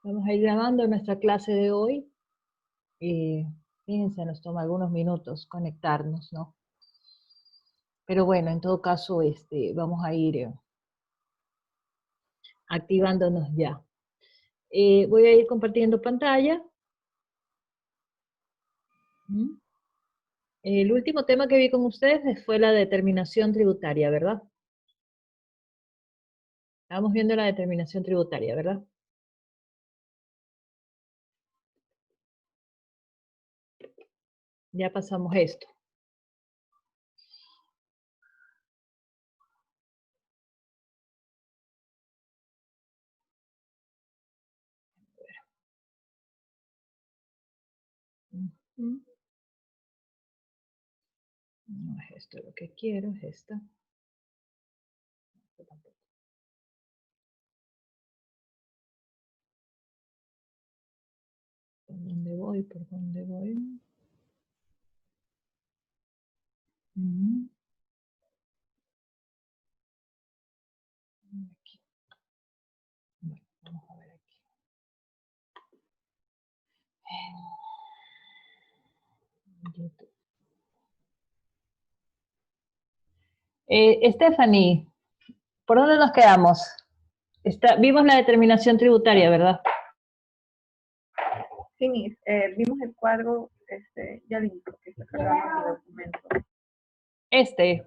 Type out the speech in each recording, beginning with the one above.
Vamos a ir grabando nuestra clase de hoy. Fíjense, nos toma algunos minutos conectarnos, ¿no? Pero bueno, en todo caso, vamos a ir activándonos ya. Voy a ir compartiendo pantalla. El último tema que vi con ustedes fue la determinación tributaria, ¿verdad? Estamos viendo la determinación tributaria, ¿verdad? Ya pasamos esto. No es esto lo que quiero, es esta. ¿Por dónde voy? ¿Por dónde voy? Aquí. Bueno, vamos a ver aquí. YouTube. Stephanie, ¿por dónde nos quedamos? Vimos la determinación tributaria, ¿verdad? Sí, Miss, vimos el cuadro, ya listo, que está cargando mi documento. Este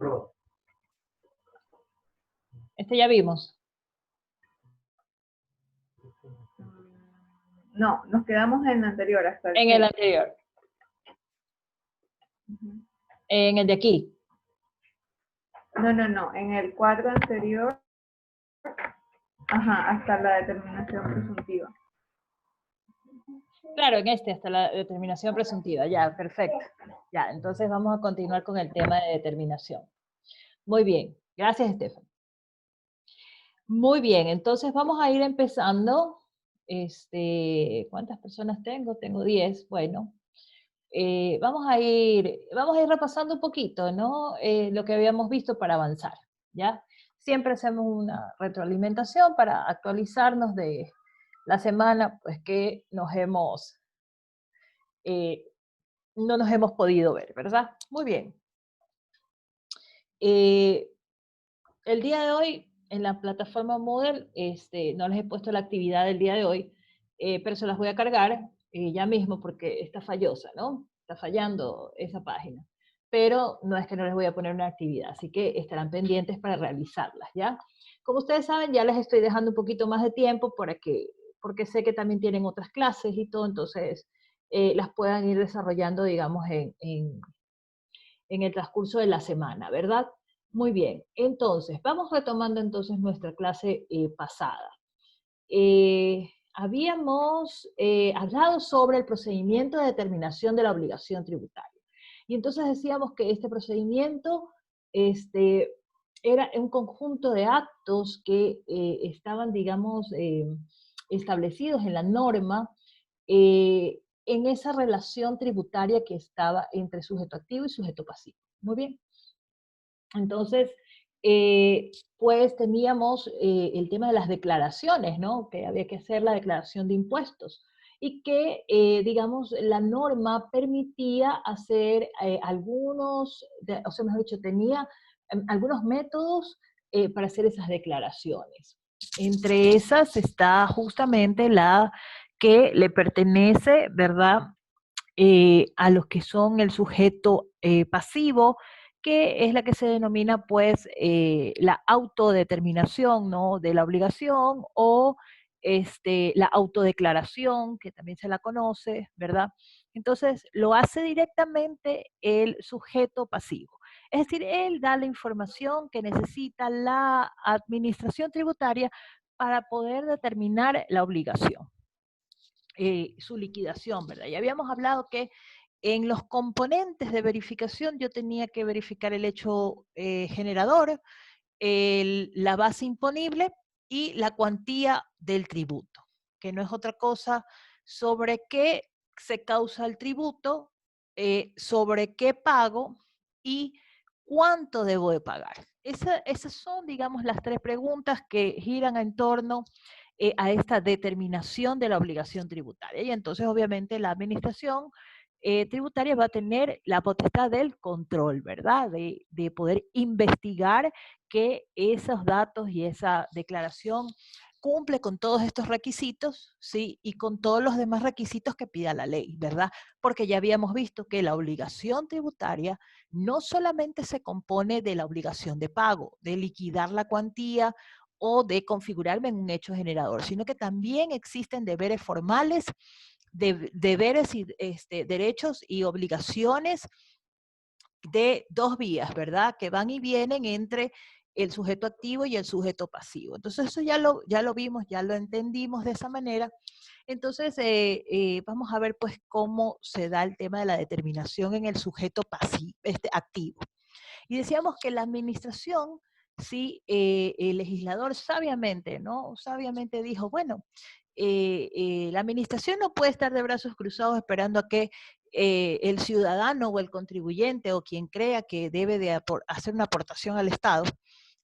ya vimos. No, nos quedamos en el anterior hasta el En el anterior. En el de aquí. No, en el cuadro anterior, hasta la determinación presuntiva. Claro, en hasta la determinación presuntiva, ya, perfecto. Ya, entonces vamos a continuar con el tema de determinación. Muy bien, gracias, Estefan. Muy bien, entonces vamos a ir empezando. ¿Cuántas personas tengo? Tengo 10, bueno. Vamos a ir repasando un poquito, ¿no? Lo que habíamos visto para avanzar, ¿ya? Siempre hacemos una retroalimentación para actualizarnos de la semana, pues que no nos hemos podido ver, ¿verdad? Muy bien. El día de hoy, en la plataforma Moodle, no les he puesto la actividad del día de hoy, pero se las voy a cargar ya mismo porque está fallosa, ¿no? Está fallando esa página. Pero no es que no les voy a poner una actividad, así que estarán pendientes para realizarlas, ¿ya? Como ustedes saben, ya les estoy dejando un poquito más de tiempo porque sé que también tienen otras clases y todo, entonces las puedan ir desarrollando, digamos, en el transcurso de la semana, ¿verdad? Muy bien, entonces, vamos retomando entonces nuestra clase pasada. Habíamos hablado sobre el procedimiento de determinación de la obligación tributaria. Y entonces decíamos que este procedimiento era un conjunto de actos que estaban, digamos, establecidos en la norma en esa relación tributaria que estaba entre sujeto activo y sujeto pasivo. Muy bien. Entonces, pues teníamos el tema de las declaraciones, ¿no? Que había que hacer la declaración de impuestos y que, digamos, la norma permitía hacer o sea, mejor dicho, tenía algunos métodos para hacer esas declaraciones. Entre esas está justamente la que le pertenece, ¿verdad?, a los que son el sujeto pasivo, que es la que se denomina pues la autodeterminación, ¿no?, de la obligación, o la autodeclaración, que también se la conoce, ¿verdad? Entonces, lo hace directamente el sujeto pasivo. Es decir, él da la información que necesita la administración tributaria para poder determinar la obligación. Su liquidación, ¿verdad? Ya habíamos hablado que en los componentes de verificación yo tenía que verificar el hecho generador, la base imponible y la cuantía del tributo, que no es otra cosa sobre qué se causa el tributo, sobre qué pago y cuánto debo de pagar. Esas son, digamos, las tres preguntas que giran en torno a esta determinación de la obligación tributaria. Y entonces, obviamente, la administración tributaria va a tener la potestad del control, ¿verdad? De poder investigar que esos datos y esa declaración cumple con todos estos requisitos, ¿sí? Y con todos los demás requisitos que pida la ley, ¿verdad? Porque ya habíamos visto que la obligación tributaria no solamente se compone de la obligación de pago, de liquidar la cuantía o de configurarme en un hecho generador, sino que también existen deberes formales, deberes y derechos y obligaciones de dos vías, ¿verdad? Que van y vienen entre el sujeto activo y el sujeto pasivo. Entonces eso ya lo vimos, ya lo entendimos de esa manera. Entonces vamos a ver pues cómo se da el tema de la determinación en el sujeto pasivo, activo. Y decíamos que la administración, sí, el legislador sabiamente, ¿no? Sabiamente dijo, bueno, la administración no puede estar de brazos cruzados esperando a que el ciudadano o el contribuyente o quien crea que debe de hacer una aportación al Estado,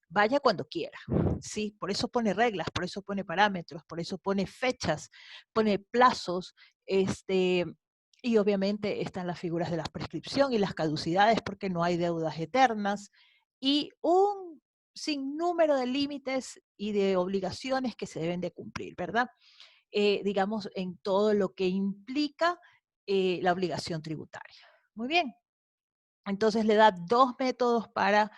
vaya cuando quiera, ¿sí? Por eso pone reglas, por eso pone parámetros, por eso pone fechas, pone plazos, y obviamente están las figuras de la prescripción y las caducidades porque no hay deudas eternas y un sinnúmero de límites y de obligaciones que se deben de cumplir, ¿verdad? Digamos, en todo lo que implica la obligación tributaria. Muy bien. Entonces le da dos métodos para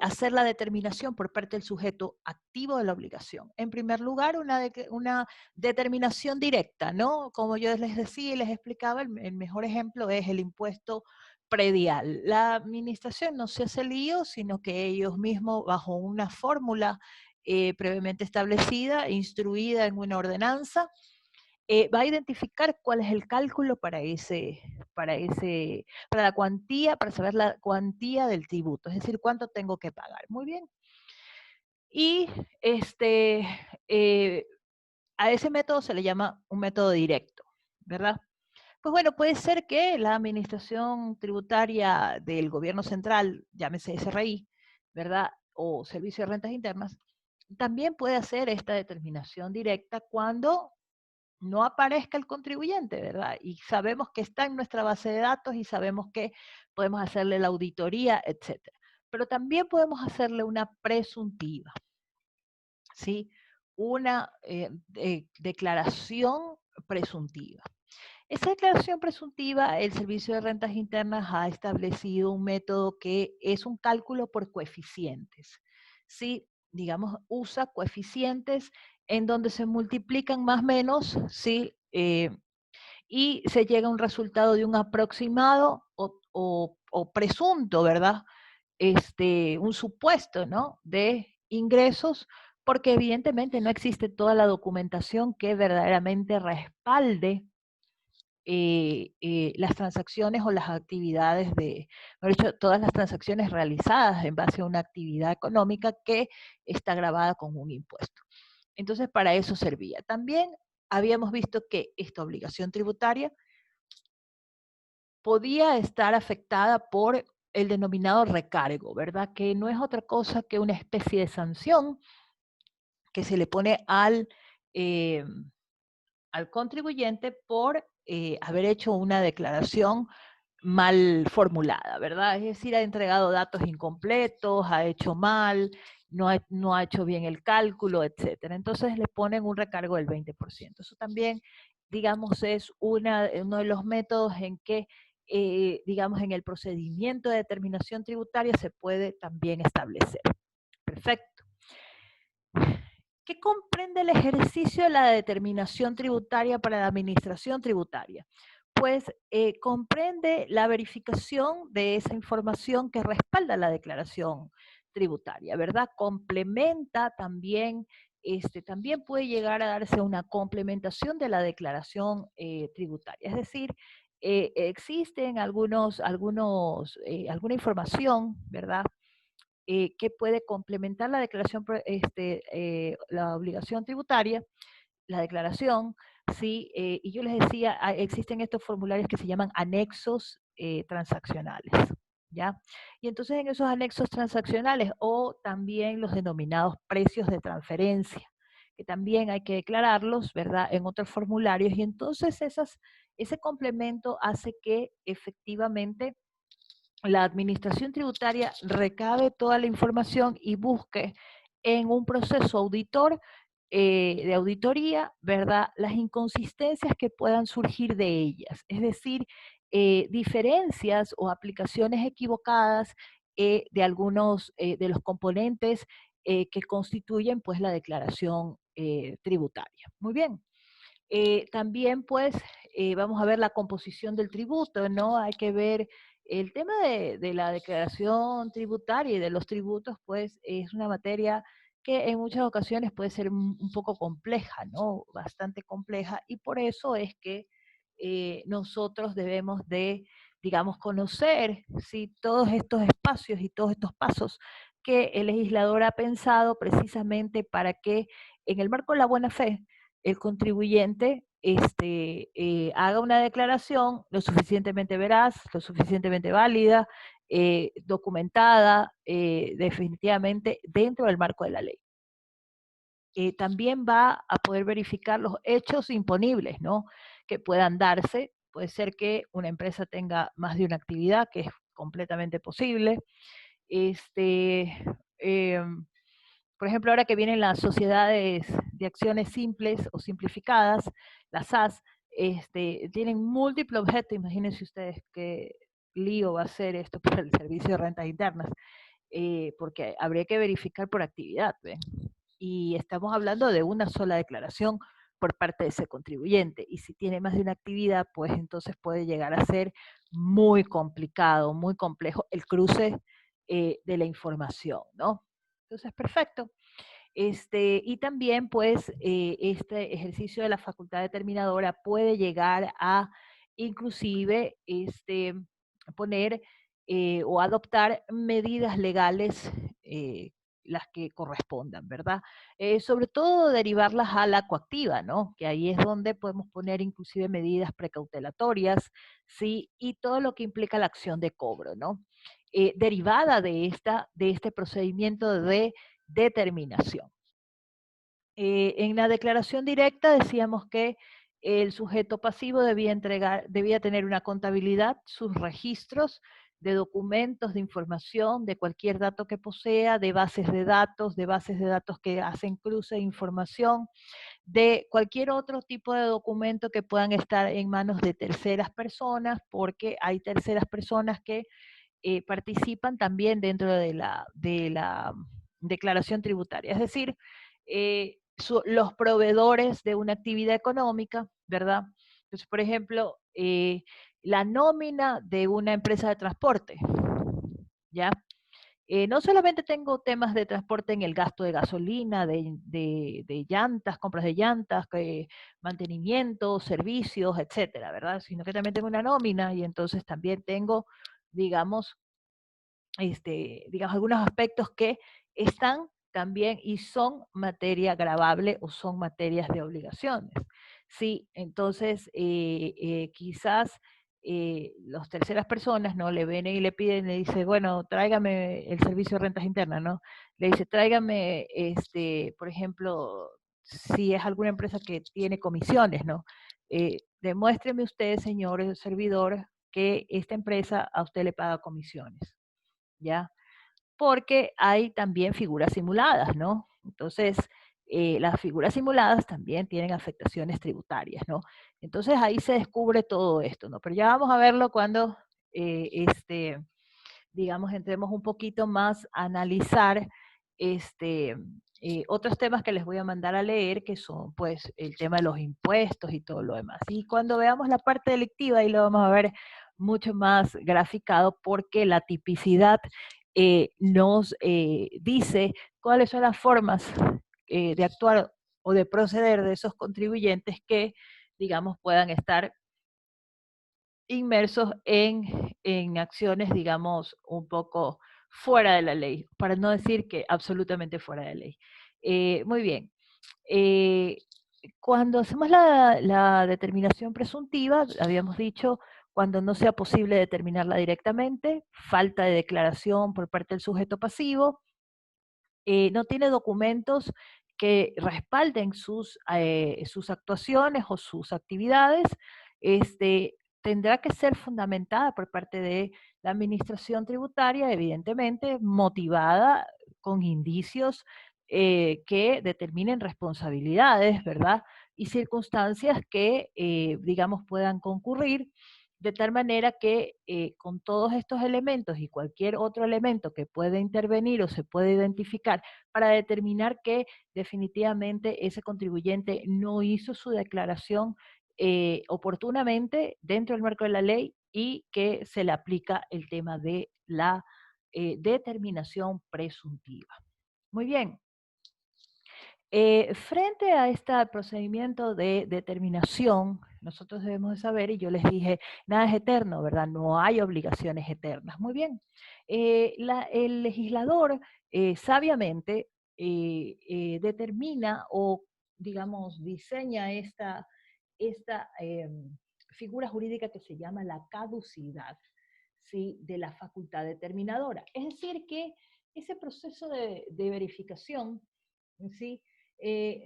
hacer la determinación por parte del sujeto activo de la obligación. En primer lugar, una determinación directa, ¿no? Como yo les decía y les explicaba, el mejor ejemplo es el impuesto predial. La administración no se hace lío, sino que ellos mismos, bajo una fórmula previamente establecida, instruida en una ordenanza, va a identificar cuál es el cálculo para la cuantía, para saber la cuantía del tributo, es decir, cuánto tengo que pagar. Muy bien. Y eh, a ese método se le llama un método directo, ¿verdad? Pues bueno, puede ser que la administración tributaria del gobierno central, llámese SRI, ¿verdad? O Servicio de Rentas Internas, también puede hacer esta determinación directa cuando no aparezca el contribuyente, ¿verdad? Y sabemos que está en nuestra base de datos y sabemos que podemos hacerle la auditoría, etcétera. Pero también podemos hacerle una presuntiva, ¿sí? Una declaración presuntiva. Esa declaración presuntiva, el Servicio de Rentas Internas ha establecido un método que es un cálculo por coeficientes, ¿sí? Digamos, usa coeficientes en donde se multiplican más o menos, ¿sí? Y se llega a un resultado de un aproximado o presunto, ¿verdad? Un supuesto, ¿no? De ingresos, porque evidentemente no existe toda la documentación que verdaderamente respalde las transacciones o las actividades mejor dicho, todas las transacciones realizadas en base a una actividad económica que está grabada con un impuesto. Entonces, para eso servía. También habíamos visto que esta obligación tributaria podía estar afectada por el denominado recargo, ¿verdad? Que no es otra cosa que una especie de sanción que se le pone eh, al contribuyente por haber hecho una declaración mal formulada, ¿verdad? Es decir, ha entregado datos incompletos, ha hecho mal, no ha hecho bien el cálculo, etcétera. Entonces le ponen un recargo del 20%. Eso también, digamos, es uno de los métodos en que, digamos, en el procedimiento de determinación tributaria se puede también establecer. Perfecto. ¿Qué comprende el ejercicio de la determinación tributaria para la administración tributaria? Pues comprende la verificación de esa información que respalda la declaración tributaria, ¿verdad? Complementa también, también puede llegar a darse una complementación de la declaración tributaria. Es decir, existen alguna información, ¿verdad? Que puede complementar la declaración, la obligación tributaria, la declaración, ¿sí? Y yo les decía, existen estos formularios que se llaman anexos transaccionales, ¿ya? Y entonces en esos anexos transaccionales o también los denominados precios de transferencia, que también hay que declararlos, ¿verdad?, en otros formularios, y entonces ese complemento hace que efectivamente la administración tributaria recabe toda la información y busque en un proceso auditor, de auditoría, ¿verdad?, las inconsistencias que puedan surgir de ellas, es decir, diferencias o aplicaciones equivocadas de algunos de los componentes que constituyen pues la declaración tributaria. Muy bien. También, pues, vamos a ver la composición del tributo, ¿no? Hay que ver el tema de la declaración tributaria y de los tributos, pues, es una materia que en muchas ocasiones puede ser un poco compleja, ¿no? Bastante compleja, y por eso es que nosotros debemos de, digamos, conocer, ¿sí?, todos estos espacios y todos estos pasos que el legislador ha pensado precisamente para que en el marco de la buena fe, el contribuyente haga una declaración lo suficientemente veraz, lo suficientemente válida, documentada, definitivamente dentro del marco de la ley. También va a poder verificar los hechos imponibles, ¿no?, que puedan darse. Puede ser que una empresa tenga más de una actividad, que es completamente posible. Este, em, por ejemplo, ahora que vienen las sociedades de acciones simples o simplificadas, las SAS, tienen múltiples objetos. Imagínense ustedes qué lío va a ser esto para el servicio de rentas internas, porque habría que verificar por actividad, ¿ven? Y estamos hablando de una sola declaración por parte de ese contribuyente. Y si tiene más de una actividad, pues entonces puede llegar a ser muy complicado, muy complejo el cruce de la información, ¿no? Entonces, perfecto. Y también, pues, este ejercicio de la facultad determinadora puede llegar a, inclusive, poner o adoptar medidas legales, las que correspondan, ¿verdad? Sobre todo derivarlas a la coactiva, ¿no? Que ahí es donde podemos poner inclusive medidas precautelatorias, ¿sí? Y todo lo que implica la acción de cobro, ¿no? Derivada de este procedimiento de determinación. En la declaración directa decíamos que el sujeto pasivo debía tener una contabilidad, sus registros de documentos, de información, de cualquier dato que posea, de bases de datos que hacen cruce de información, de cualquier otro tipo de documento que puedan estar en manos de terceras personas, porque hay terceras personas que participan también dentro de la declaración tributaria. Es decir, los proveedores de una actividad económica, ¿verdad? Entonces, por ejemplo, la nómina de una empresa de transporte, ¿ya? No solamente tengo temas de transporte en el gasto de gasolina, de llantas, compras de llantas, mantenimiento, servicios, etcétera, ¿verdad? Sino que también tengo una nómina y entonces también tengo, digamos, digamos, algunos aspectos que están también y son materia gravable o son materias de obligaciones. Sí, entonces quizás las terceras personas no le ven y le piden, le dice, bueno, tráigame el servicio de rentas internas, ¿no? Le dice, tráigame, por ejemplo, si es alguna empresa que tiene comisiones, ¿no? Demuéstreme usted, señor servidor, que esta empresa a usted le paga comisiones. ¿Ya? Porque hay también figuras simuladas, ¿no? Entonces, las figuras simuladas también tienen afectaciones tributarias, ¿no? Entonces ahí se descubre todo esto, ¿no? Pero ya vamos a verlo cuando, digamos, entremos un poquito más a analizar otros temas que les voy a mandar a leer, que son, pues, el tema de los impuestos y todo lo demás. Y cuando veamos la parte delictiva, ahí lo vamos a ver mucho más graficado, porque la tipicidad nos dice cuáles son las formas de actuar o de proceder de esos contribuyentes que, digamos, puedan estar inmersos en acciones, digamos, un poco fuera de la ley, para no decir que absolutamente fuera de ley. Muy bien. Eh, Cuando hacemos la determinación presuntiva, habíamos dicho, cuando no sea posible determinarla directamente, falta de declaración por parte del sujeto pasivo, no tiene documentos que respalden sus actuaciones o sus actividades, tendrá que ser fundamentada por parte de la administración tributaria, evidentemente motivada con indicios que determinen responsabilidades, ¿verdad? Y circunstancias que, digamos, puedan concurrir de tal manera que con todos estos elementos y cualquier otro elemento que pueda intervenir o se pueda identificar para determinar que definitivamente ese contribuyente no hizo su declaración oportunamente dentro del marco de la ley y que se le aplica el tema de la determinación presuntiva. Muy bien. Frente a este procedimiento de determinación, nosotros debemos de saber, y yo les dije, nada es eterno, ¿verdad? No hay obligaciones eternas. Muy bien. El legislador sabiamente determina o, digamos, diseña esta figura jurídica que se llama la caducidad, ¿sí? De la facultad determinadora. Es decir, que ese proceso de verificación, ¿sí?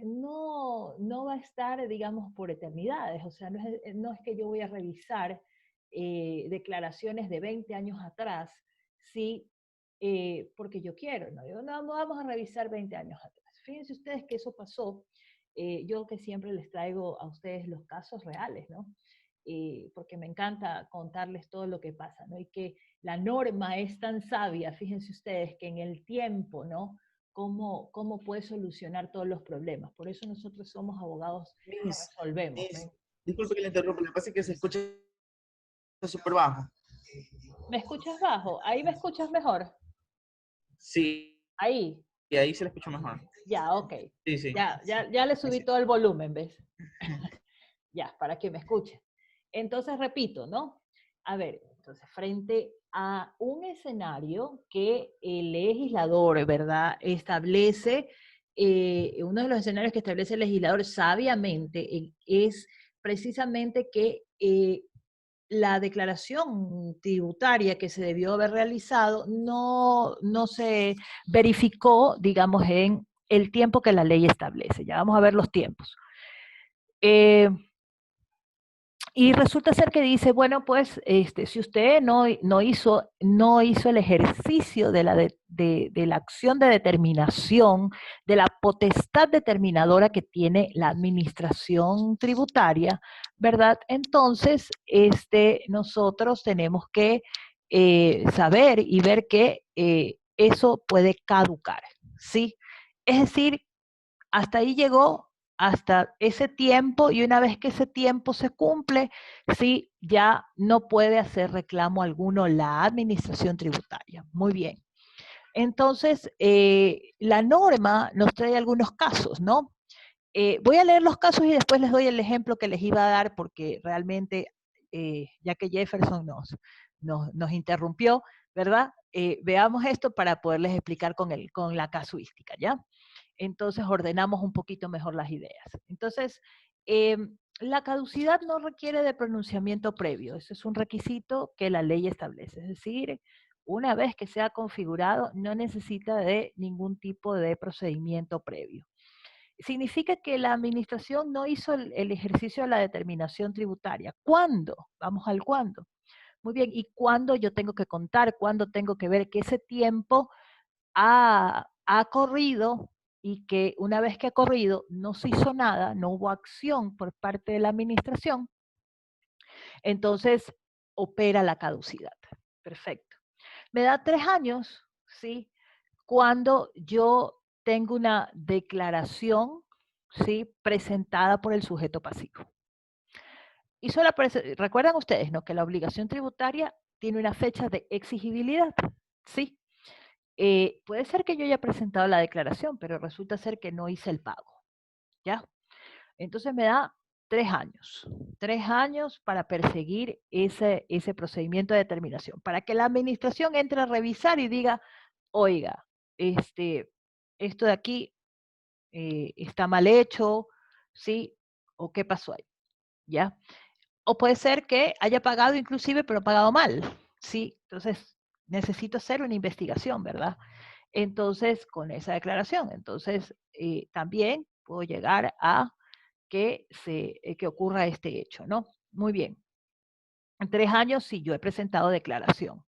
No va a estar, digamos, por eternidades. O sea, no es que yo voy a revisar declaraciones de 20 años atrás, ¿sí? Porque yo quiero, ¿no? No vamos a revisar 20 años atrás. Fíjense ustedes que eso pasó. Yo que siempre les traigo a ustedes los casos reales, ¿no? Porque me encanta contarles todo lo que pasa, ¿no? Y que la norma es tan sabia, fíjense ustedes, que en el tiempo, ¿no? Cómo puede solucionar todos los problemas. Por eso nosotros somos abogados que Miss, resolvemos. Miss, disculpe que le interrumpa, lo que pasa es que se escucha súper bajo. ¿Me escuchas bajo? ¿Ahí me escuchas mejor? Sí, Ahí. y ahí se le escucha mejor. Ya, ok. Sí, sí. Ya le subí Sí. todo el volumen, ¿ves? Ya, para que me escuchen. Entonces, repito, ¿no? A ver, entonces, frente a un escenario que el legislador, ¿verdad?, establece, uno de los escenarios que establece el legislador sabiamente es precisamente que la declaración tributaria que se debió haber realizado no se verificó, digamos, en el tiempo que la ley establece. Ya vamos a ver los tiempos. Y resulta ser que dice, bueno, pues si usted no hizo el ejercicio de la acción de determinación, de la potestad determinadora que tiene la administración tributaria, ¿verdad? Entonces, nosotros tenemos que saber y ver que eso puede caducar, ¿sí? Es decir, hasta ahí llegó, hasta ese tiempo, y una vez que ese tiempo se cumple, sí, ya no puede hacer reclamo alguno la administración tributaria. Muy bien. Entonces, la norma nos trae algunos casos, ¿no? Voy a leer los casos y después les doy el ejemplo que les iba a dar, porque realmente, ya que Jefferson nos interrumpió, ¿verdad? Veamos esto para poderles explicar con la casuística, ¿ya? Entonces ordenamos un poquito mejor las ideas. Entonces, la caducidad no requiere de pronunciamiento previo, ese es un requisito que la ley establece, es decir, una vez que sea configurado, no necesita de ningún tipo de procedimiento previo. Significa que la administración no hizo el ejercicio de la determinación tributaria. ¿Cuándo? Vamos al cuándo. Muy bien, ¿y cuándo yo tengo que contar? ¿Cuándo tengo que ver que ese tiempo ha corrido y que una vez que ha corrido no se hizo nada, no hubo acción por parte de la administración? Entonces opera la caducidad. Perfecto. Me da 3 años, ¿sí? Cuando yo tengo una declaración, ¿sí?, presentada por el sujeto pasivo. Y solo recuerdan ustedes, ¿no?, que la obligación tributaria tiene una fecha de exigibilidad, ¿sí? Puede ser que yo haya presentado la declaración, pero resulta ser que no hice el pago, ¿ya? Entonces me da 3 años. 3 años para perseguir ese procedimiento de determinación, para que la administración entre a revisar y diga, oiga, esto de aquí está mal hecho, ¿sí? ¿O qué pasó ahí? ¿Ya? O puede ser que haya pagado inclusive, pero pagado mal, ¿sí? Entonces necesito hacer una investigación, ¿verdad? entonces con esa declaración. Entonces, también puedo llegar a que ocurra este hecho, ¿no? Muy bien. En 3 años, sí, yo he presentado declaración.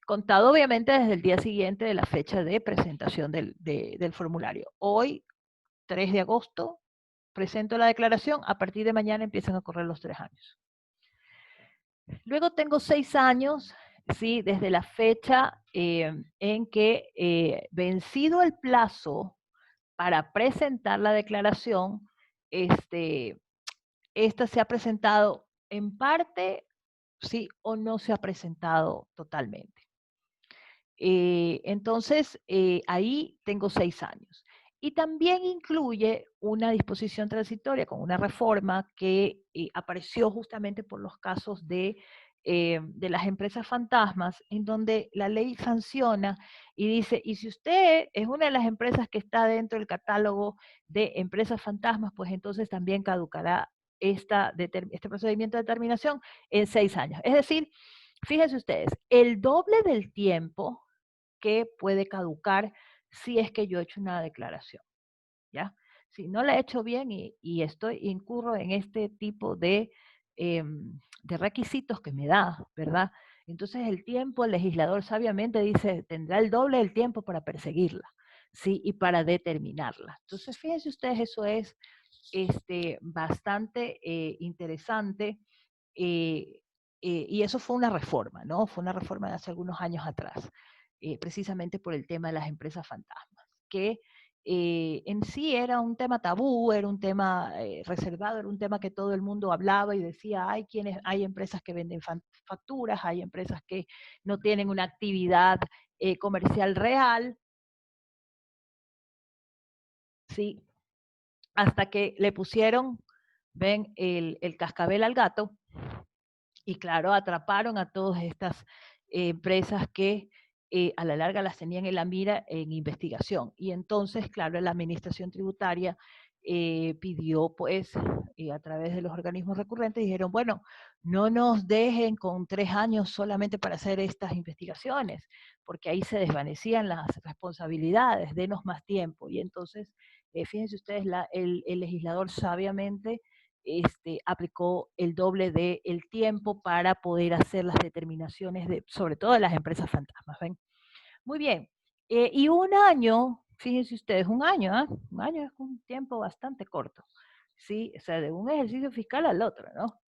Contado obviamente desde el día siguiente de la fecha de presentación del formulario. Hoy, 3 de agosto, presento la declaración, a partir de mañana empiezan a correr los 3 años. Luego tengo 6 años, ¿sí? Desde la fecha en que, vencido el plazo para presentar la declaración, esta se ha presentado en parte, sí, o no se ha presentado totalmente. Entonces, ahí tengo 6 años. Y también incluye una disposición transitoria con una reforma que apareció justamente por los casos de las empresas fantasmas, en donde la ley sanciona y dice, y si usted es una de las empresas que está dentro del catálogo de empresas fantasmas, pues entonces también caducará este procedimiento de determinación en 6 años. Es decir, fíjense ustedes, el doble del tiempo que puede caducar si es que yo he hecho una declaración, ¿ya? Si no la he hecho bien y incurro en este tipo de requisitos que me da, ¿verdad? Entonces el tiempo, el legislador sabiamente dice, tendrá el doble del tiempo para perseguirla, ¿sí? Y para determinarla. Entonces, fíjense ustedes, eso es bastante interesante. eh, y eso fue una reforma, ¿no? Fue una reforma de hace algunos años atrás, precisamente por el tema de las empresas fantasmas, que en sí era un tema tabú, era un tema reservado, era un tema que todo el mundo hablaba y decía, hay empresas que venden facturas, hay empresas que no tienen una actividad comercial real, ¿sí? Hasta que le pusieron, ven, el cascabel al gato, y claro, atraparon a todas estas empresas que a la larga las tenían en la mira en investigación. Y entonces, claro, la administración tributaria pidió, pues, a través de los organismos recurrentes, dijeron, bueno, no nos dejen con 3 años solamente para hacer estas investigaciones, porque ahí se desvanecían las responsabilidades, denos más tiempo. Y entonces, fíjense ustedes, el legislador sabiamente aplicó el doble del tiempo para poder hacer las determinaciones, sobre todo de las empresas fantasmas. ¿Ven? Muy bien. Y un año, fíjense ustedes, un año, ¿eh? Un año es un tiempo bastante corto, ¿sí? O sea, de un ejercicio fiscal al otro, ¿no?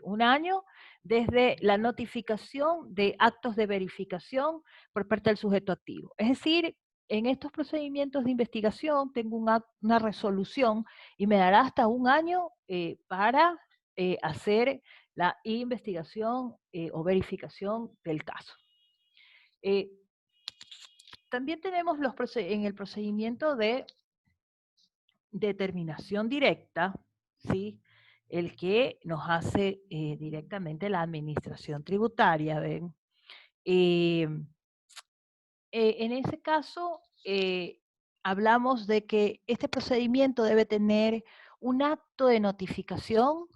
Un año desde la notificación de actos de verificación por parte del sujeto activo. Es decir, en estos procedimientos de investigación tengo una resolución y me dará hasta un año para hacer la investigación o verificación del caso. También tenemos en el procedimiento de determinación directa, ¿sí? El que nos hace directamente la administración tributaria, ¿ven? En ese caso, hablamos de que este procedimiento debe tener un acto de notificación,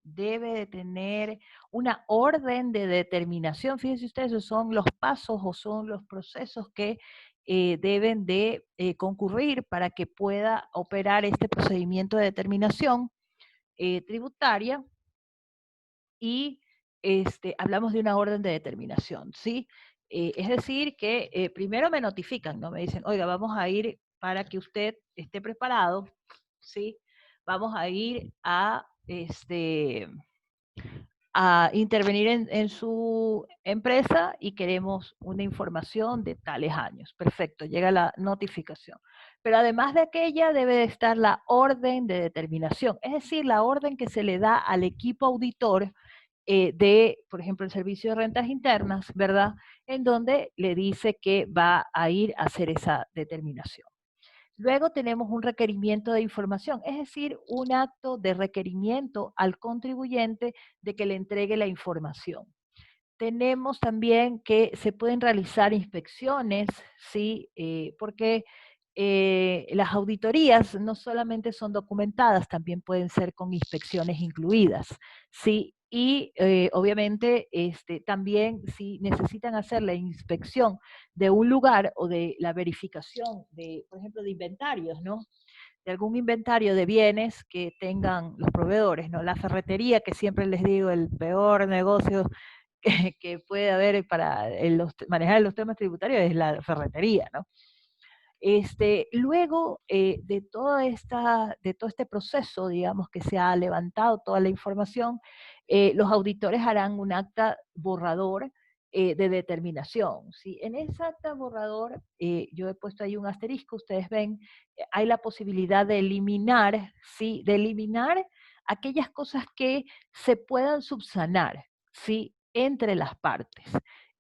debe de tener una orden de determinación. Fíjense ustedes, esos son los pasos o son los procesos que deben de concurrir para que pueda operar este procedimiento de determinación tributaria, y hablamos de una orden de determinación, ¿sí? Es decir, que primero me notifican, ¿no? Me dicen, oiga, vamos a ir para que usted esté preparado, ¿sí? Vamos a ir a intervenir en su empresa y queremos una información de tales años. Perfecto, llega la notificación. Pero además de aquella debe de estar la orden de determinación, es decir, la orden que se le da al equipo auditor por ejemplo, el servicio de rentas internas, ¿verdad? En donde le dice que va a ir a hacer esa determinación. Luego tenemos un requerimiento de información, es decir, un acto de requerimiento al contribuyente de que le entregue la información. Tenemos también que se pueden realizar inspecciones, ¿sí? Porque las auditorías no solamente son documentadas, también pueden ser con inspecciones incluidas, ¿sí? Y obviamente también si necesitan hacer la inspección de un lugar o de la verificación de, por ejemplo, de inventarios, ¿no? De algún inventario de bienes que tengan los proveedores, ¿no? La ferretería, que siempre les digo, el peor negocio que puede haber para manejar los temas tributarios es la ferretería, ¿no? Luego de todo este proceso, digamos, que se ha levantado toda la información, los auditores harán un acta borrador de determinación. ¿Sí? En esa acta borrador, yo he puesto ahí un asterisco, ustedes ven, hay la posibilidad de eliminar, ¿sí? De eliminar aquellas cosas que se puedan subsanar, ¿sí? Entre las partes.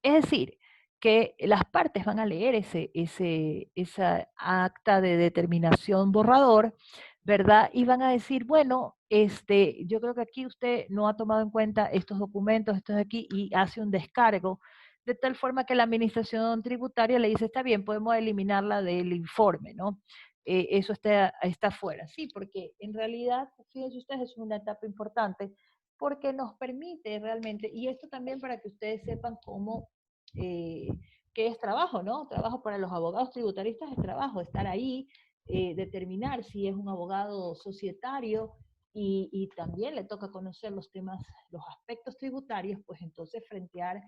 Es decir, que las partes van a leer esa acta de determinación borrador, ¿verdad? Y van a decir, bueno, yo creo que aquí usted no ha tomado en cuenta estos documentos, estos de aquí, y hace un descargo, de tal forma que la administración tributaria le dice, está bien, podemos eliminarla del informe, ¿no? Eso está fuera. Sí, porque en realidad, fíjense ustedes, es una etapa importante, porque nos permite realmente, y esto también para que ustedes sepan cómo que es trabajo, ¿no? Trabajo para los abogados tributaristas es trabajo, estar ahí, determinar si es un abogado societario y también le toca conocer los temas, los aspectos tributarios, pues entonces frentear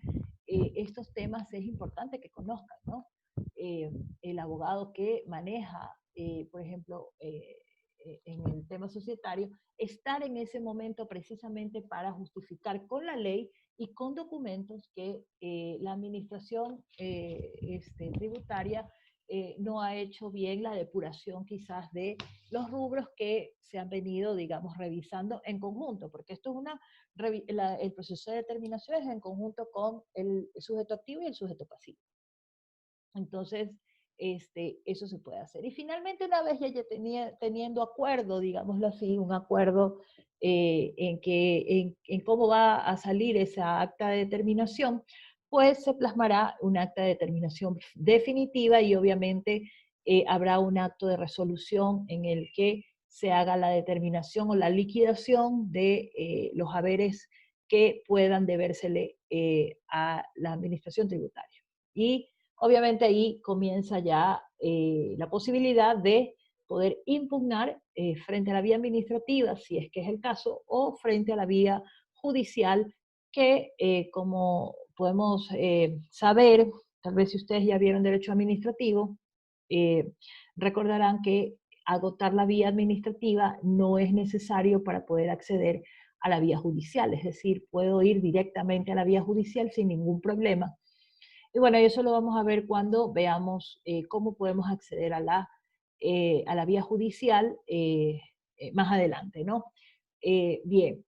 estos temas es importante que conozcan, ¿no? El abogado que maneja, por ejemplo, en el tema societario, estar en ese momento precisamente para justificar con la ley y con documentos que la administración tributaria no ha hecho bien la depuración quizás de los rubros que se han venido, digamos, revisando en conjunto, porque esto es el proceso de determinación es en conjunto con el sujeto activo y el sujeto pasivo. Entonces, eso se puede hacer. Y finalmente, una vez ya teniendo acuerdo, digámoslo así, un acuerdo en cómo va a salir esa acta de determinación, pues se plasmará un acta de determinación definitiva y obviamente habrá un acto de resolución en el que se haga la determinación o la liquidación de los haberes que puedan debérsele a la administración tributaria. Y obviamente ahí comienza ya la posibilidad de poder impugnar frente a la vía administrativa, si es que es el caso, o frente a la vía judicial, que como podemos saber, tal vez si ustedes ya vieron derecho administrativo, eh, recordarán que agotar la vía administrativa no es necesario para poder acceder a la vía judicial, es decir, puedo ir directamente a la vía judicial sin ningún problema. Y bueno, eso lo vamos a ver cuando veamos cómo podemos acceder a la vía judicial más adelante, ¿no? Bien,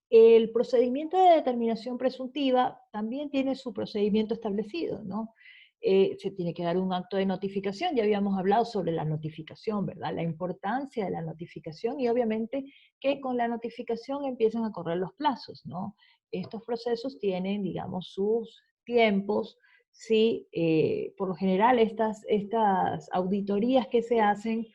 el procedimiento de determinación presuntiva también tiene su procedimiento establecido, ¿no? Se tiene que dar un acto de notificación, ya habíamos hablado sobre la notificación, ¿verdad? La importancia de la notificación y obviamente que con la notificación empiezan a correr los plazos, ¿no? Estos procesos tienen, digamos, sus tiempos, ¿sí? Por lo general estas auditorías que se hacen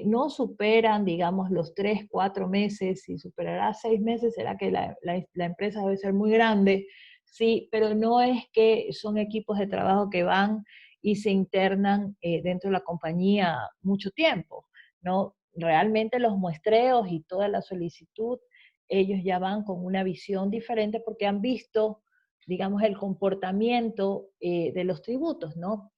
no superan, digamos, los 3, 4 meses, si superará 6 meses, será que la empresa debe ser muy grande, sí, pero no es que son equipos de trabajo que van y se internan dentro de la compañía mucho tiempo, ¿no? Realmente los muestreos y toda la solicitud, ellos ya van con una visión diferente porque han visto, digamos, el comportamiento de los tributos, ¿no?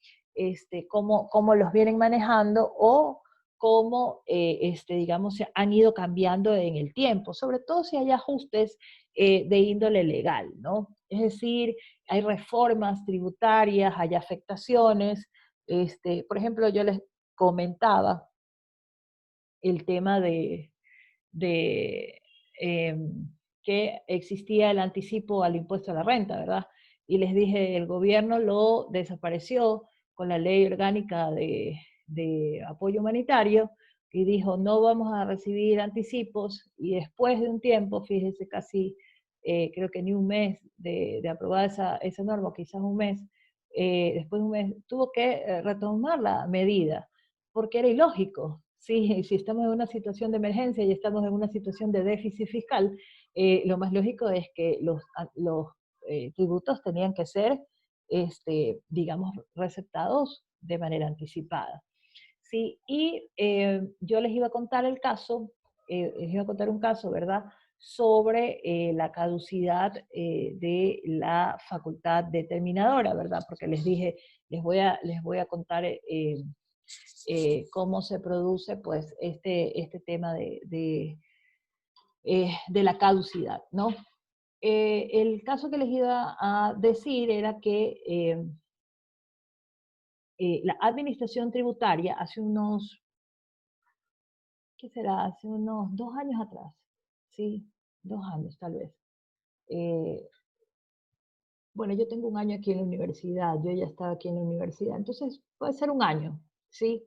Cómo los vienen manejando o cómo, digamos, se han ido cambiando en el tiempo, sobre todo si hay ajustes de índole legal, ¿no? Es decir, hay reformas tributarias, hay afectaciones. Por ejemplo, yo les comentaba el tema de que existía el anticipo al impuesto a la renta, ¿verdad? Y les dije, el gobierno lo desapareció con la ley orgánica de apoyo humanitario y dijo, no vamos a recibir anticipos y después de un tiempo, fíjese casi, creo que ni un mes de aprobar esa norma, quizás un mes, después de un mes tuvo que retomar la medida porque era ilógico. Sí, si estamos en una situación de emergencia y estamos en una situación de déficit fiscal, lo más lógico es que los tributos tenían que ser, digamos, receptados de manera anticipada. Sí, y yo les iba a contar el caso, les iba a contar un caso, ¿verdad?, sobre la caducidad de la facultad determinadora, ¿verdad? Porque les dije, les voy a contar cómo se produce, pues, este tema de la caducidad, ¿no? El caso que les iba a decir era que la administración tributaria hace unos, ¿qué será? Hace unos 2 años atrás, sí, 2 años tal vez. Eh, bueno, yo tengo un año aquí en la universidad, yo ya estaba aquí en la universidad, entonces puede ser un año, ¿sí?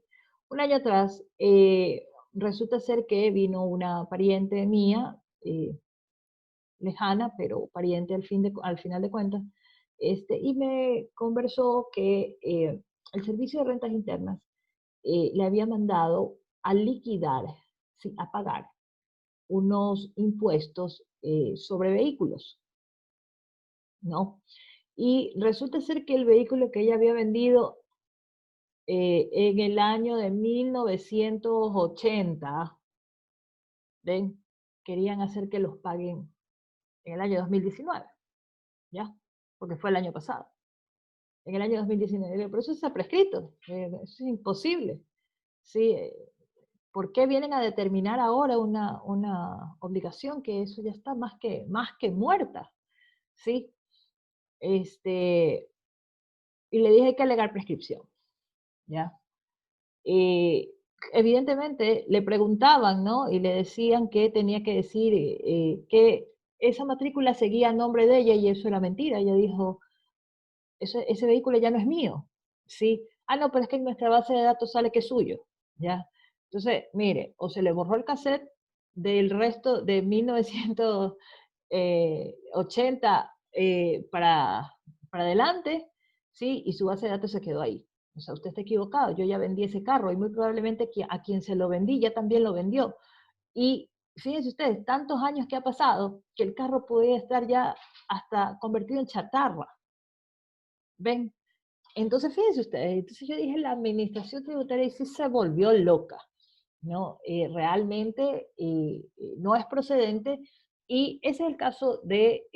Un año atrás, resulta ser que vino una pariente mía, lejana, pero pariente al final de cuentas, y me conversó que el Servicio de Rentas Internas le había mandado a liquidar, sí, a pagar unos impuestos sobre vehículos, ¿no? Y resulta ser que el vehículo que ella había vendido en el año de 1980, ¿ven? Querían hacer que los paguen en el año 2019, ¿ya? Porque fue el año pasado. En el año 2019, pero eso está prescrito, eso es imposible. ¿Sí? ¿Por qué vienen a determinar ahora una obligación que eso ya está más que muerta? ¿Sí? Y le dije que alegar prescripción, ¿ya? Eh, Evidentemente le preguntaban, ¿no? Y le decían que tenía que decir que esa matrícula seguía a nombre de ella y eso era mentira. Ella dijo, ese vehículo ya no es mío, ¿sí? Ah, no, pero es que en nuestra base de datos sale que es suyo, ¿ya? Entonces, mire, o se le borró el cassette del resto de 1980 para adelante, ¿sí? Y su base de datos se quedó ahí. O sea, usted está equivocado, yo ya vendí ese carro y muy probablemente a quien se lo vendí ya también lo vendió. Y fíjense ustedes, tantos años que ha pasado que el carro podía estar ya hasta convertido en chatarra. ¿Ven? Entonces, fíjense ustedes, entonces yo dije, la administración tributaria sí se volvió loca, ¿no? Realmente no es procedente y ese es el caso de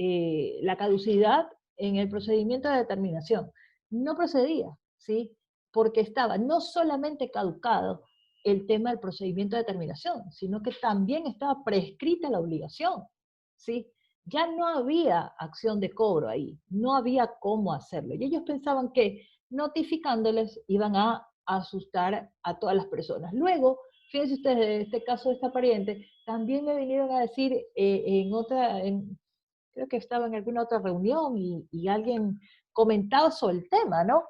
la caducidad en el procedimiento de determinación. No procedía, ¿sí? Porque estaba no solamente caducado el tema del procedimiento de determinación, sino que también estaba prescrita la obligación, ¿sí? Ya no había acción de cobro ahí, no había cómo hacerlo. Y ellos pensaban que notificándoles iban a asustar a todas las personas. Luego, fíjense ustedes, de este caso de esta pariente, también me vinieron a decir creo que estaba en alguna otra reunión y alguien comentaba sobre el tema, ¿no?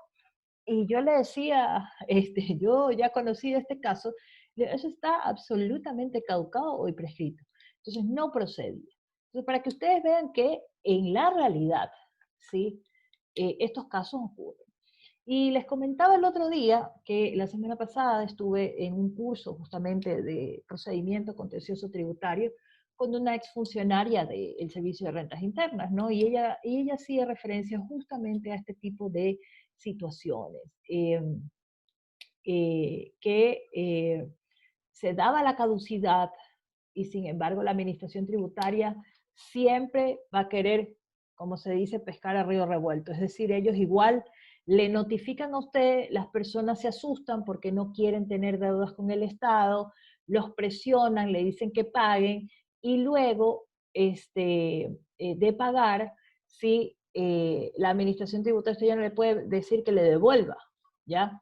Y yo le decía, yo ya conocí este caso, eso está absolutamente caducado y prescrito. Entonces no procedía. Entonces, para que ustedes vean que en la realidad, ¿sí? Estos casos ocurren. Y les comentaba el otro día que la semana pasada estuve en un curso justamente de procedimiento contencioso tributario con una exfuncionaria del Servicio de Rentas Internas, ¿no? Y ella hacía referencia justamente a este tipo de situaciones, que se daba la caducidad y sin embargo la administración tributaria siempre va a querer, como se dice, pescar a río revuelto. Es decir, ellos igual le notifican a usted, las personas se asustan porque no quieren tener deudas con el Estado, los presionan, le dicen que paguen y luego de pagar, si la administración tributaria usted ya no le puede decir que le devuelva, ¿ya?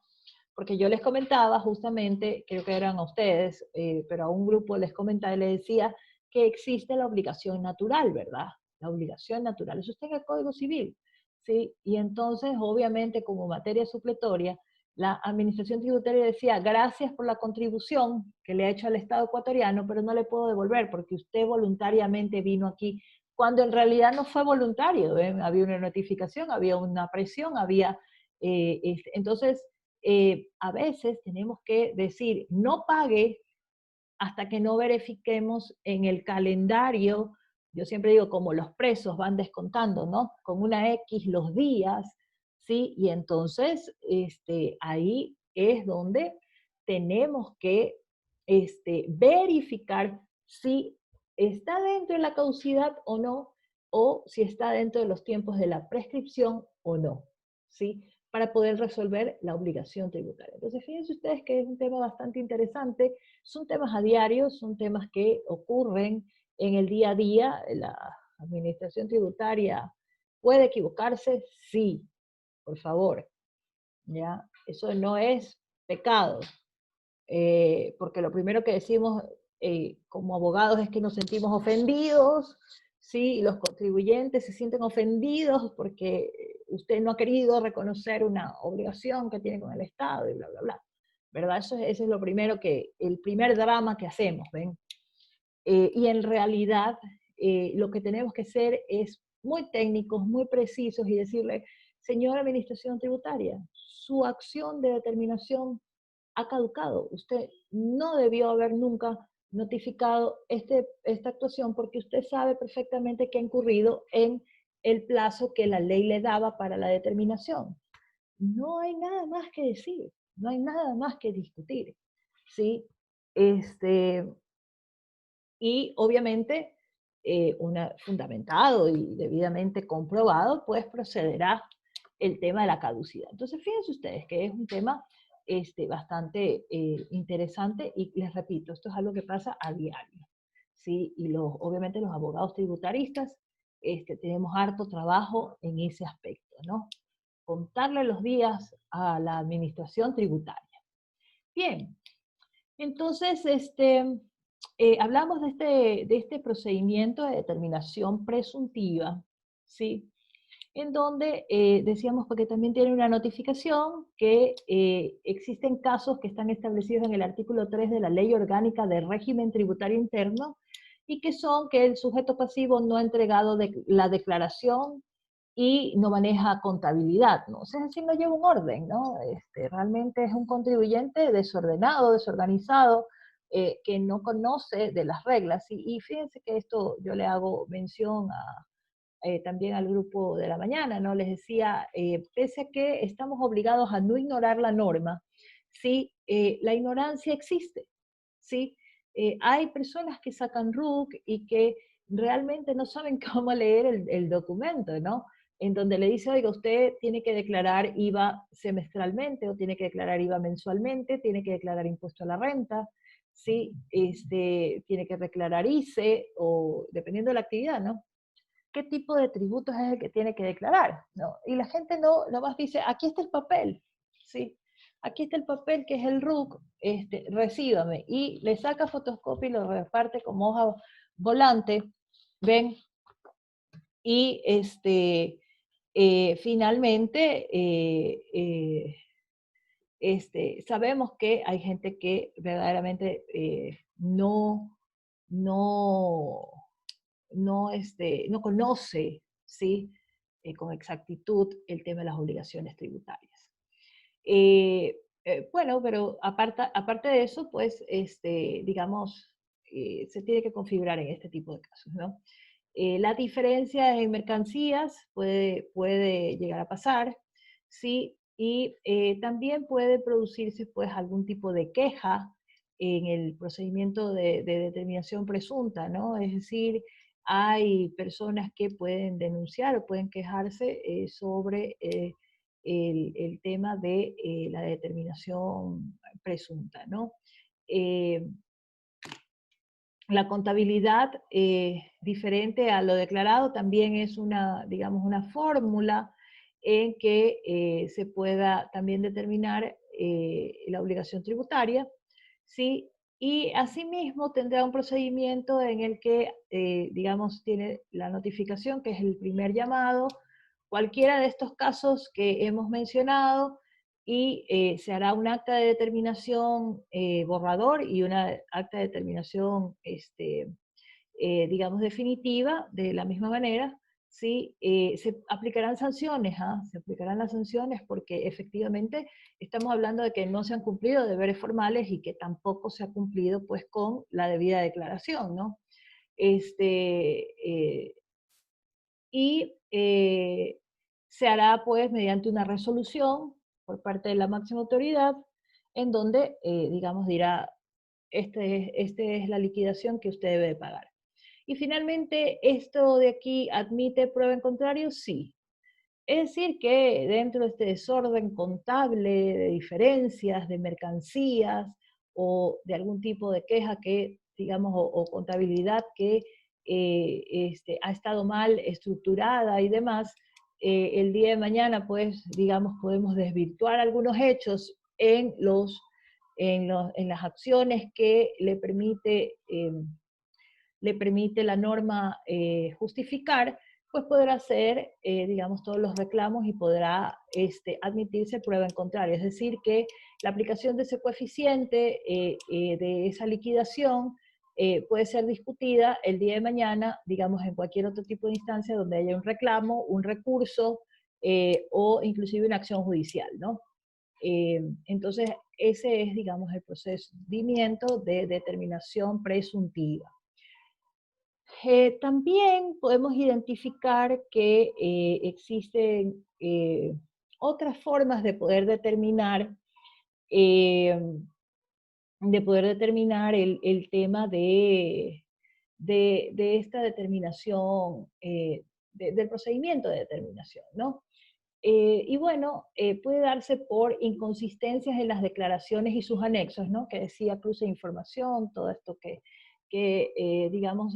Porque yo les comentaba justamente, creo que eran a ustedes, pero a un grupo les comentaba y les decía que existe la obligación natural, ¿verdad? La obligación natural, eso está en el Código Civil, ¿sí? Y entonces, obviamente, como materia supletoria, la administración tributaria decía, gracias por la contribución que le ha hecho al Estado ecuatoriano, pero no le puedo devolver porque usted voluntariamente vino aquí, cuando en realidad no fue voluntario, ¿eh? Había una notificación, había una presión, había... entonces, a veces tenemos que decir, no pague hasta que no verifiquemos en el calendario. Yo siempre digo, como los presos van descontando, ¿no? Con una X los días, ¿sí? Y entonces ahí es donde tenemos que verificar si está dentro de la caducidad o no, o si está dentro de los tiempos de la prescripción o no, ¿sí? Para poder resolver la obligación tributaria. Entonces, fíjense ustedes que es un tema bastante interesante, son temas a diario, son temas que ocurren en el día a día. La administración tributaria puede equivocarse, sí, por favor, ¿ya? Eso no es pecado, porque lo primero que decimos como abogados es que nos sentimos ofendidos, ¿sí? Los contribuyentes se sienten ofendidos porque usted no ha querido reconocer una obligación que tiene con el Estado y bla, bla, bla. ¿Verdad? Eso es lo primero el primer drama que hacemos, ¿ven? Y en realidad lo que tenemos que hacer es muy técnicos, muy precisos y decirle, señora Administración Tributaria, su acción de determinación ha caducado. Usted no debió haber nunca notificado esta actuación porque usted sabe perfectamente que ha incurrido en el plazo que la ley le daba para la determinación. No hay nada más que decir, no hay nada más que discutir, ¿sí? Y obviamente, fundamentado y debidamente comprobado, pues procederá el tema de la caducidad. Entonces, fíjense ustedes que es un tema bastante interesante y les repito, esto es algo que pasa a diario, ¿sí? Y obviamente los abogados tributaristas tenemos harto trabajo en ese aspecto, ¿no? Contarle los días a la administración tributaria. Bien, entonces, hablamos de este procedimiento de determinación presuntiva, ¿sí? En donde decíamos porque también tiene una notificación que existen casos que están establecidos en el artículo 3 de la Ley Orgánica del Régimen Tributario Interno y que son que el sujeto pasivo no ha entregado la declaración y no maneja contabilidad, ¿no? O sea, es decir, no lleva un orden, ¿no? Realmente es un contribuyente desordenado, desorganizado, que no conoce de las reglas. Y fíjense que esto yo le hago mención también al grupo de la mañana, ¿no? Les decía, pese a que estamos obligados a no ignorar la norma, sí, la ignorancia existe, ¿sí? Hay personas que sacan RUC y que realmente no saben cómo leer el documento, ¿no? En donde le dice, oiga, usted tiene que declarar IVA semestralmente, o tiene que declarar IVA mensualmente, tiene que declarar impuesto a la renta, ¿sí? Tiene que declarar ICE, o dependiendo de la actividad, ¿no? ¿Qué tipo de tributos es el que tiene que declarar? ¿No? Y la gente no más dice, aquí está el papel, ¿sí? Aquí está el papel que es el RUC, recíbame, y le saca fotocopia y lo reparte como hoja volante, ¿ven? Y finalmente, sabemos que hay gente que verdaderamente no conoce, ¿sí? Con exactitud el tema de las obligaciones tributarias. Bueno, pero aparte de eso, pues, digamos, se tiene que configurar en este tipo de casos, ¿no? La diferencia en mercancías puede llegar a pasar, ¿sí? Y también puede producirse, pues, algún tipo de queja en el procedimiento de determinación presunta, ¿no? Es decir, hay personas que pueden denunciar o pueden quejarse sobre el tema de la determinación presunta, ¿no? La contabilidad, diferente a lo declarado, también es digamos, una fórmula en que se pueda también determinar la obligación tributaria, ¿sí? Y asimismo tendrá un procedimiento en el que, digamos, tiene la notificación, que es el primer llamado, cualquiera de estos casos que hemos mencionado, y se hará un acta de determinación borrador y una acta de determinación, digamos, definitiva, de la misma manera, ¿sí? Se aplicarán sanciones, ¿ah? Se aplicarán las sanciones porque efectivamente estamos hablando de que no se han cumplido deberes formales y que tampoco se ha cumplido pues con la debida declaración, ¿no? Y se hará pues mediante una resolución por parte de la máxima autoridad en donde, digamos, dirá, este es la liquidación que usted debe de pagar. Y finalmente, ¿esto de aquí admite prueba en contrario? Sí. Es decir, que dentro de este desorden contable de diferencias, de mercancías o de algún tipo de queja que, digamos, o contabilidad que ha estado mal estructurada y demás, el día de mañana, pues, digamos, podemos desvirtuar algunos hechos en las acciones que le permite la norma justificar, pues podrá hacer, digamos, todos los reclamos y podrá admitirse prueba en contrario. Es decir, que la aplicación de ese coeficiente, de esa liquidación, puede ser discutida el día de mañana, digamos, en cualquier otro tipo de instancia donde haya un reclamo, un recurso o inclusive una acción judicial, ¿no? Entonces, ese es, digamos, el procedimiento de determinación presuntiva. También podemos identificar que existen otras formas eh, de poder determinar el tema de esta determinación, del procedimiento de determinación, ¿no? Y bueno, puede darse por inconsistencias en las declaraciones y sus anexos, ¿no? Que decía cruce de información, todo esto que digamos,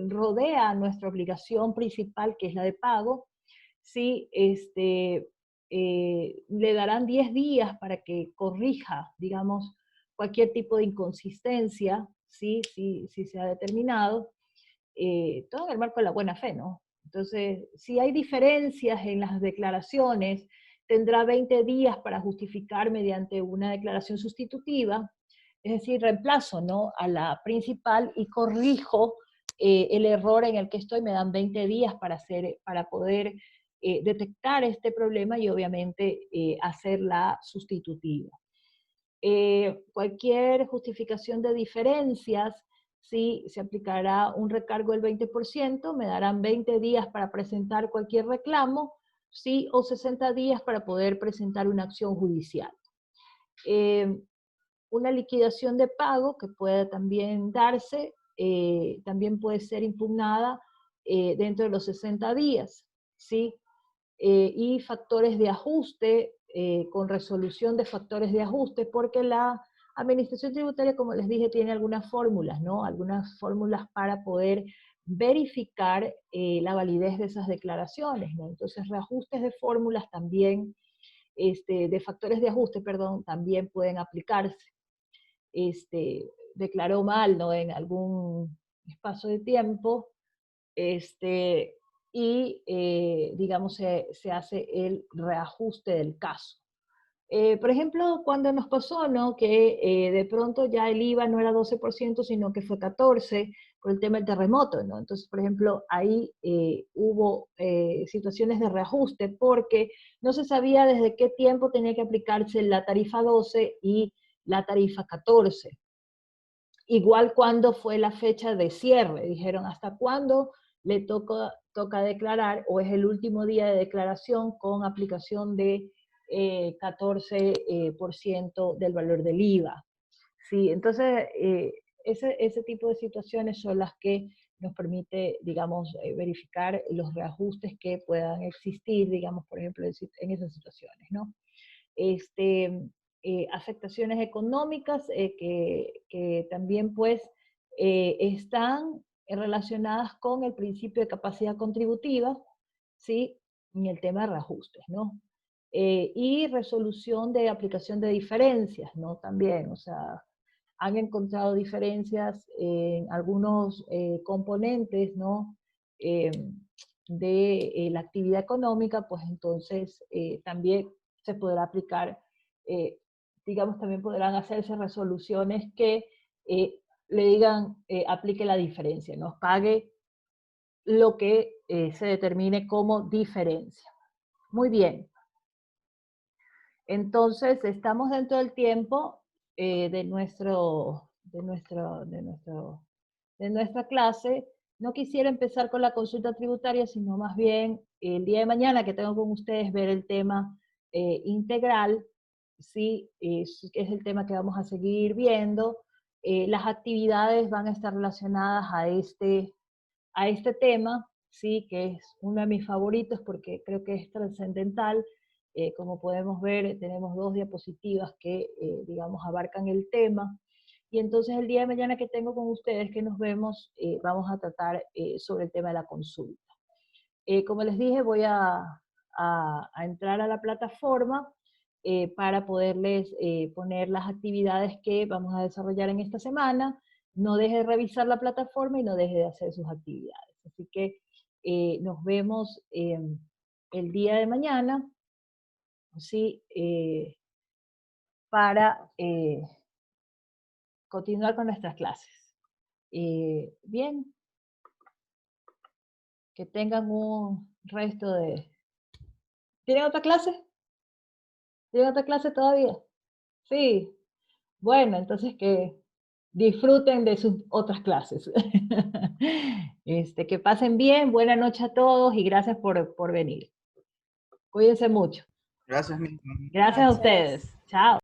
rodea nuestra obligación principal, que es la de pago. Sí, le darán 10 días para que corrija, digamos, cualquier tipo de inconsistencia, ¿sí? Si se ha determinado, todo en el marco de la buena fe, ¿no? Entonces, si hay diferencias en las declaraciones, tendrá 20 días para justificar mediante una declaración sustitutiva, es decir, reemplazo, ¿no?, a la principal y corrijo el error en el que estoy. Me dan 20 días para poder detectar este problema y obviamente hacer la sustitutiva. Cualquier justificación de diferencias, sí, se aplicará un recargo del 20%, me darán 20 días para presentar cualquier reclamo, sí, o 60 días para poder presentar una acción judicial. Una liquidación de pago que pueda también darse, también puede ser impugnada dentro de los 60 días, ¿sí? Y factores de ajuste, con resolución de factores de ajuste, porque la administración tributaria, como les dije, tiene algunas fórmulas, ¿no? Algunas fórmulas para poder verificar la validez de esas declaraciones, ¿no? Entonces, reajustes de fórmulas también, de factores de ajuste, perdón, también pueden aplicarse. Declaró mal, ¿no?, en algún espacio de tiempo, y digamos se hace el reajuste del caso. Por ejemplo, cuando nos pasó, ¿no?, que de pronto ya el IVA no era 12%, sino que fue 14% por el tema del terremoto, ¿no? Entonces, por ejemplo, ahí hubo situaciones de reajuste porque no se sabía desde qué tiempo tenía que aplicarse la tarifa 12 y la tarifa 14. Igual cuando fue la fecha de cierre, dijeron hasta cuándo le toca declarar, o es el último día de declaración con aplicación de 14% del valor del IVA. Sí, entonces ese tipo de situaciones son las que nos permite, digamos, verificar los reajustes que puedan existir, digamos, por ejemplo, en esas situaciones, ¿no? Afectaciones económicas que también pues están relacionadas con el principio de capacidad contributiva, ¿sí?, en el tema de reajustes, ¿no? Y resolución de aplicación de diferencias, ¿no? También, o sea, han encontrado diferencias en algunos componentes, ¿no?, eh, de la actividad económica, pues entonces también se podrá aplicar, digamos, también podrán hacerse resoluciones que le digan, aplique la diferencia, nos pague lo que se determine como diferencia. Muy bien. Entonces, estamos dentro del tiempo de nuestra clase. No quisiera empezar con la consulta tributaria, sino más bien el día de mañana que tengo con ustedes ver el tema integral, ¿sí? Que es el tema que vamos a seguir viendo. Las actividades van a estar relacionadas a este tema, ¿sí? Que es uno de mis favoritos porque creo que es trascendental. Como podemos ver, tenemos 2 diapositivas que, digamos, abarcan el tema. Y entonces el día de mañana que tengo con ustedes, que nos vemos, vamos a tratar sobre el tema de la consulta. Como les dije, voy a entrar a la plataforma para poderles poner las actividades que vamos a desarrollar en esta semana. No deje de revisar la plataforma y no deje de hacer sus actividades. Así que nos vemos el día de mañana, ¿sí? Para continuar con nuestras clases. Bien, que tengan un resto de... ¿Tienen otra clase? ¿Tienen otra clase todavía? Sí. Bueno, entonces que disfruten de sus otras clases. Que pasen bien, buena noche a todos y gracias por venir. Cuídense mucho. Gracias, Milton. Gracias a ustedes. Chao.